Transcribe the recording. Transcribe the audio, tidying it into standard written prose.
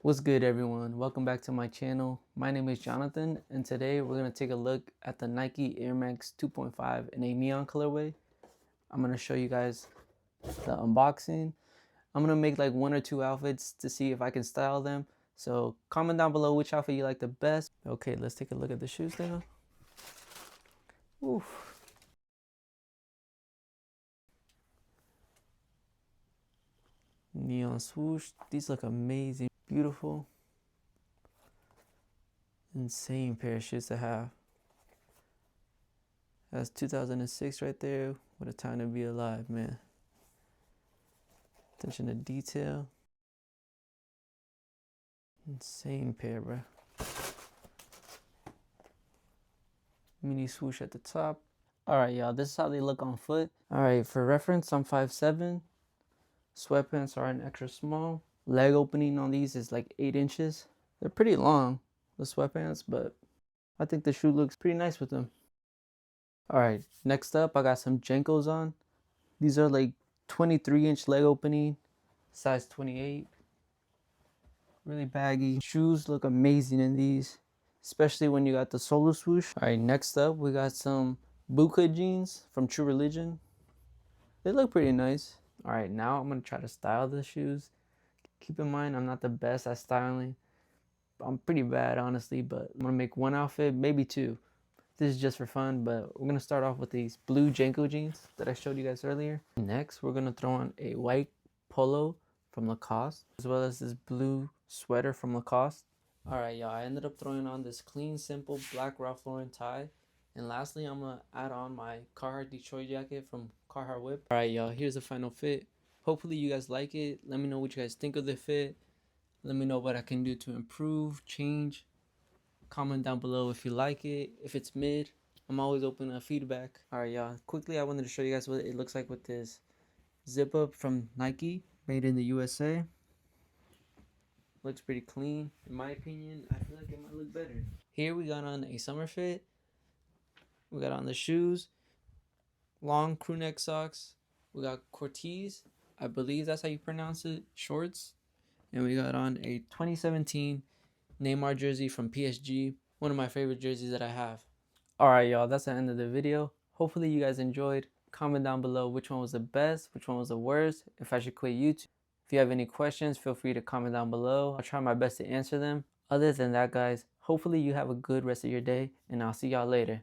What's good, everyone? Welcome back to my channel. My name is Jonathan, and today we're going to take a look at the Nike Air Max 2.5 in a neon colorway. I'm going to show you guys the unboxing. I'm going to make like one or two outfits to see if I can style them. So comment down below which outfit you like the best. Okay, let's take a look at the shoes now. Oof. Neon swoosh. These look amazing. Beautiful. Insane pair of shoes to have. That's 2006 right there. What a time to be alive, man. Attention to detail. Insane pair, bro. Mini swoosh at the top. Alright, y'all, this is how they look on foot. Alright, for reference, I'm 5'7". Sweatpants are an extra small. Leg opening on these is like 8 inches. They're pretty long, the sweatpants, but I think the shoe looks pretty nice with them. Alright, next up, I got some Jenkos on. These are like 23-inch leg opening, size 28. Really baggy. Shoes look amazing in these, especially when you got the solo swoosh. Alright, next up, we got some bootcut jeans from True Religion. They look pretty nice. Alright, now I'm going to try to style the shoes. Keep in mind, I'm not the best at styling. I'm pretty bad, honestly, but I'm going to make one outfit, maybe two. This is just for fun, but we're going to start off with these blue Jenko jeans that I showed you guys earlier. Next, we're going to throw on a white polo from Lacoste, as well as this blue sweater from Lacoste. Alright, y'all, I ended up throwing on this clean, simple black Ralph Lauren tie. And lastly, I'm going to add on my Carhartt Detroit jacket from Carhartt Whip. Alright, y'all, here's the final fit. Hopefully you guys like it. Let me know what you guys think of the fit. Let me know what I can do to improve, change. Comment down below if you like it. If it's mid, I'm always open to feedback. Alright, y'all, quickly I wanted to show you guys what it looks like with this zip up from Nike, made in the USA. Looks pretty clean. In my opinion, I feel like it might look better. Here we got on a summer fit. We got on the shoes, long crew neck socks. We got Cortez, I believe that's how you pronounce it, shorts. And we got on a 2017 Neymar jersey from PSG, one of my favorite jerseys that I have. Alright, y'all, that's the end of the video. Hopefully you guys enjoyed. Comment down below which one was the best, which one was the worst, if I should quit YouTube. If you have any questions, feel free to comment down below. I'll try my best to answer them. Other than that, guys, hopefully you have a good rest of your day, and I'll see y'all later.